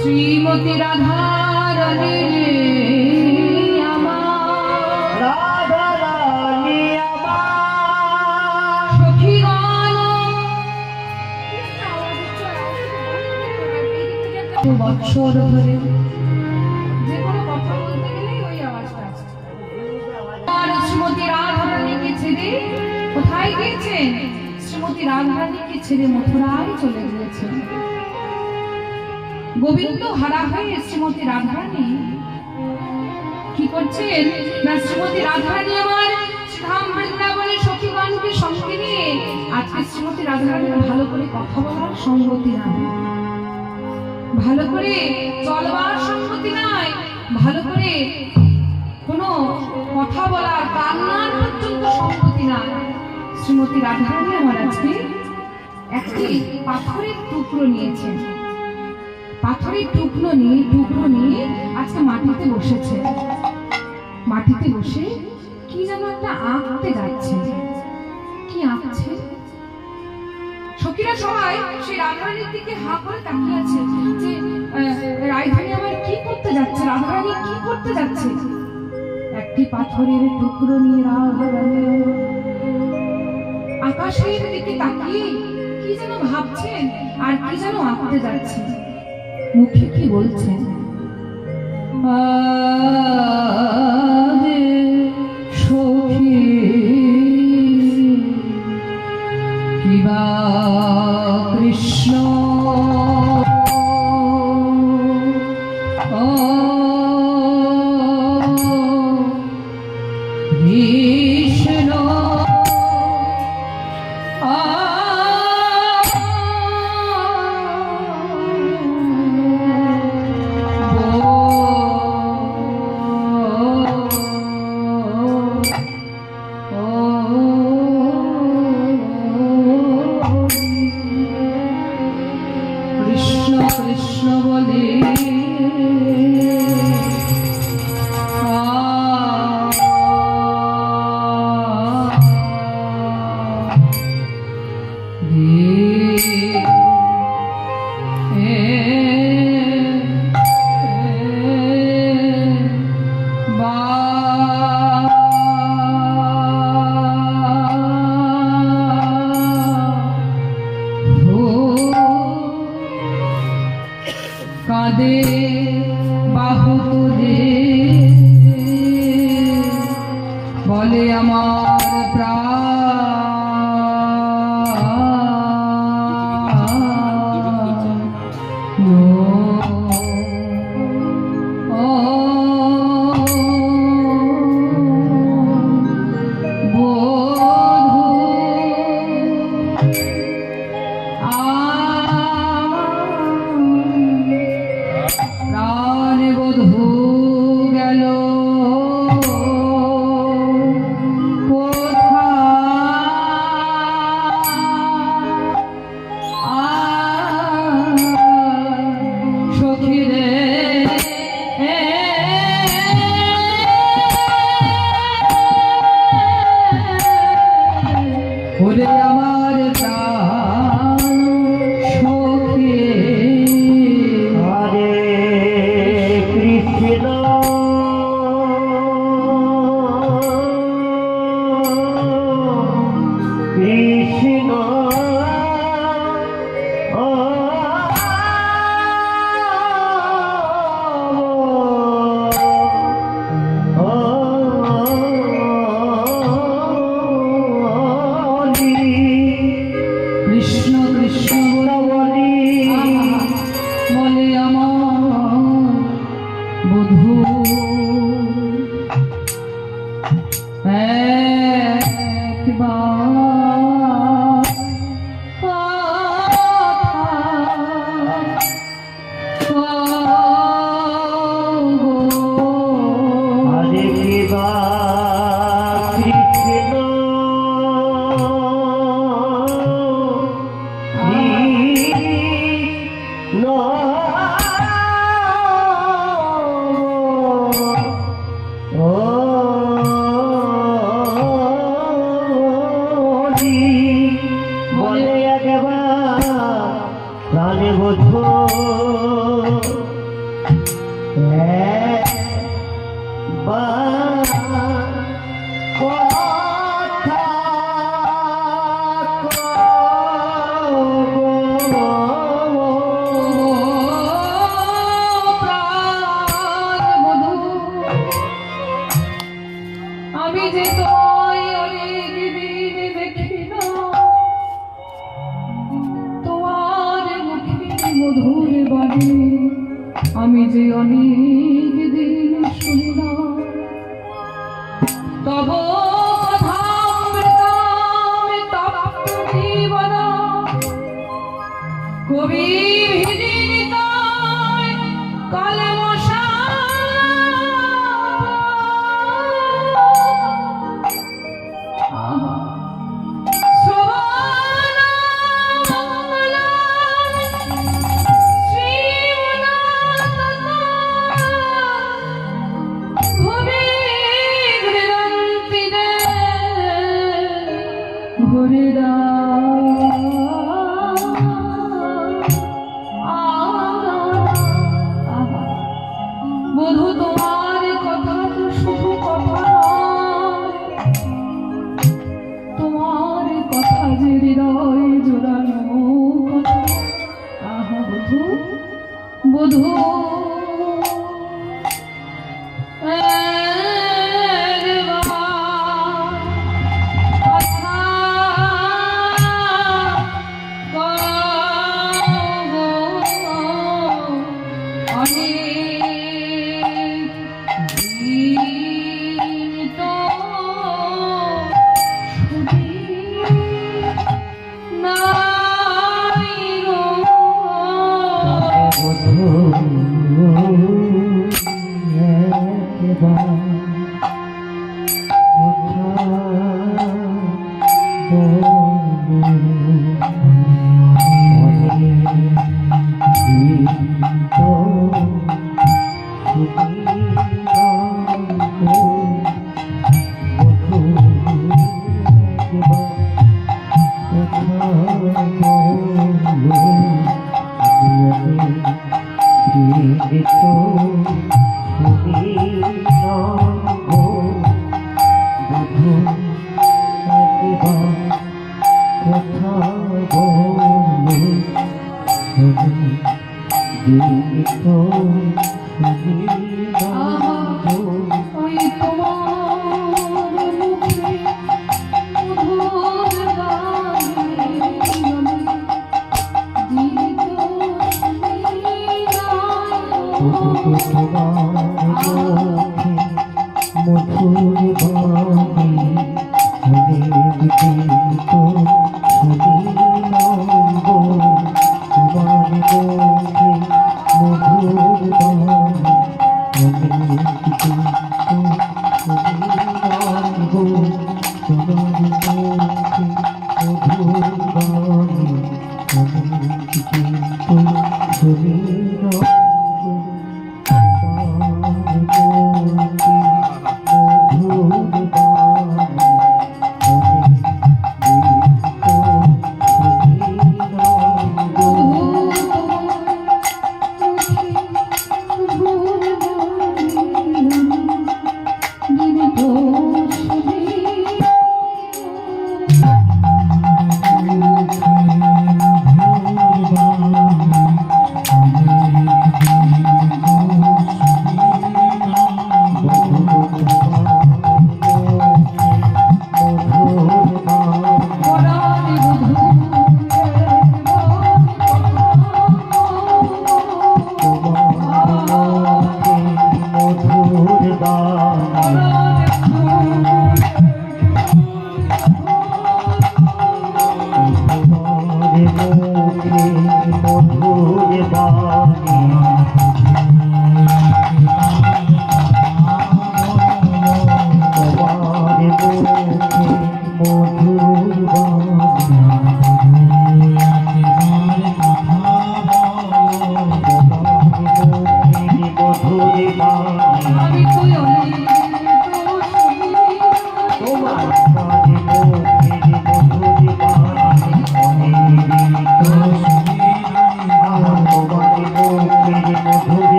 শ্রীমতী রাধারানী আমার, রাধারানী আমার সখীগণ বৎসর ধরে যে কোনো কথা বলতে গেলেই ওই আওয়াজটা আসছে। আর শ্রীমতী রাধারানীকে ছেড়ে কোথায় গিয়েছেন? শ্রীমতী রাধারানীকে ছেড়ে মথুরায় চলে গিয়েছেন। গোবিন্দ হারা হয়ে শ্রীমতী রাধারানী কি করছেন না, শ্রীমতী রাধারানী আমার শ্রীধাম বৃন্দাবনের সখীগণকে সঙ্গে নিয়ে আজকে শ্রীমতী রাধারানীর ভালো করে কথা বলার সঙ্গতি নাই, ভালো করে চলবার সঙ্গতি নাই, ভালো করে কোনো কথা বলার কান্নার পর্যন্ত সঙ্গতি নাই। শ্রীমতী রাধারানী আমার আজকে একটি পাথরের টুকরো নিয়েছেন, পাথরের টুকরো নিয়ে আজকে মাটিতে বসেছে। মাটিতে বসে কি যেন একটা আঁকতে যাচ্ছে। কি আঁকছে? সখীরা সবাই সেই রাধারানীর দিকে হাঁ করে তাকিয়ে আছে যে রাধারানী আমার কি করতে যাচ্ছে, রাধারানী কি করতে যাচ্ছে। একটি পাথরের টুকরো নিয়ে রাধারানী আকাশের দিকে তাকিয়ে কি যেন ভাবছেন আর কি যেন আঁকতে যাচ্ছে। মুখে কি বলছেন? সখী কিবা কৃষ্ণ কৃষ্ণ কৃষ্ণ বলে কাঁদে বাহু তুলে বলে আমার প্রাণ একবার প্রাণে বধূ আমি যে তোমায় অনেক দিন দেখি না, তোমার মুখে মধুর বাণী আমি যে অনেক দিন শুনি না, তব কথামৃতামে তপ্ত জীবন কবি ভিজিতায় কালে বধূ তোমার কথা তো শুধু কথা নয়, তোমার কথা যে হৃদয় জোড়ানো কথা। আহা বধূ বধূ তোমার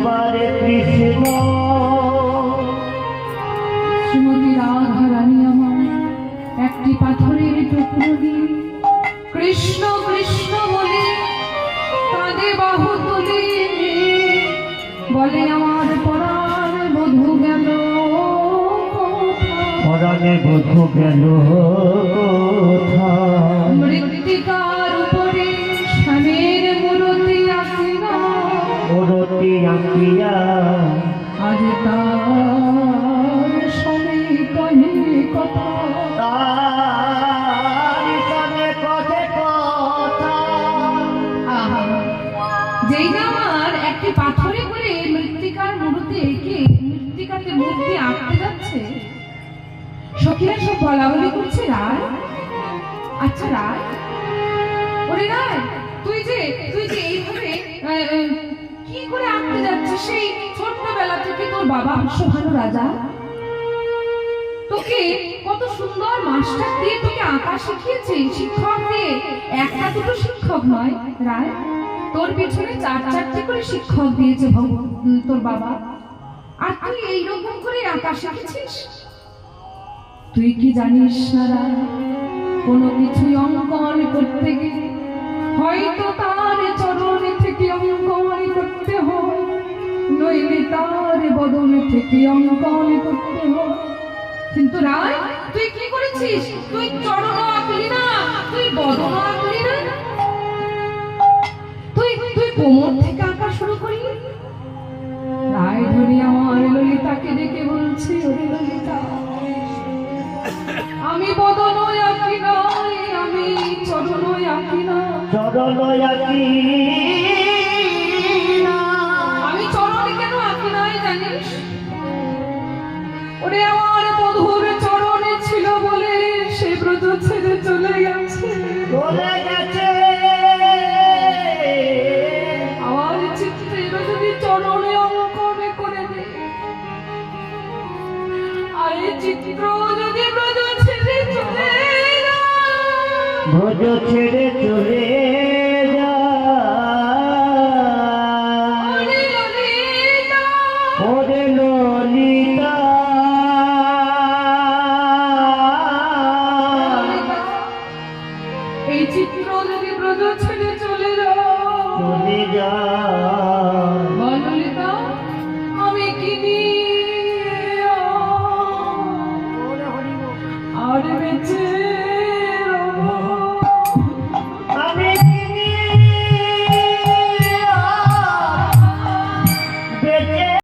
এবারে কৃষ্ণ শ্রীমতী রাধা রানী আমার একটি পাথরের টুকরো দিয়ে কৃষ্ণ কৃষ্ণ বলে কাঁধে বাহু তুলে বলে আমার পরাণ বধূ গেল পরাণে বধূ গেল কোথায়? মৃত্তিকার উপরে স্বামীর মূর্তি আঁকিনা মূরতি আঁকিয়া আজ তার স্বামী কহে কথা তার কানে কথে কথা। আহা, যেই না আমার একটি পাথরে করে মৃত্তিকার মূর্তি এঁকে মৃত্তিকাতে মূর্তি আঁকতে যাচ্ছে, সখীরা সব বলা বলি করছে রায়, আচ্ছা রায়, ওরে রায়, তুই যে এইভাবে কি করে আঁকতে যাচ্ছিস? সেই ছোট্টবেলা থেকে তোর বাবা বিশ্বভানু রাজা তোকে কত সুন্দর মাস্টার দিয়ে তোকে আঁকা শিখিয়েছে, শিক্ষক দিয়ে, একটা দুটো শিক্ষক নয় রায়, তোর পিছনে চার চারটে করে শিক্ষক দিয়েছে তোর বাবা, আর তুই এইরকম করে আঁকা শিখেছিস? তুই কি জানিস না রায়, কোনো কিছুই অঙ্কন করতে গেলে হয়তো তার চরণ থেকে অঙ্কন করতে হয়, নইলে তার বদন থেকে অঙ্কন করতে হয়। কিন্তু রায়, তুই কি করেছিস? তুই চরণ আঁকলি না, তুই বদন আঁকলি না, তুই কোমর থেকে আঁকা শুরু করলি। রায় ধরে আমার ললিতাকে ডেকে বলছে, ওরে ললিতা, আমি বদন আঁকি নাই, আমি চরণ আঁকি না, চরণ আঁকি না। আমি চরণ কেন আঁকি নাই জানিস? ওরে আমার বধূর চরণে ছিল বলে সে ব্রত ছেড়ে চলে গেছে, চলে গেছে। আমার চিত্রে যদি চরণে অঙ্কন করে দে, আর এই চিত্র যদি ব্রত ছেড়ে চলে যায়, ভোজ ছেড়ে চলে ওরে ললিতা, ওরে ললিতা। এই চিত্র যদি ব্রত ছেড়ে চলে যায়, চলে যা বল ললিতা, আমি কি নিয়ে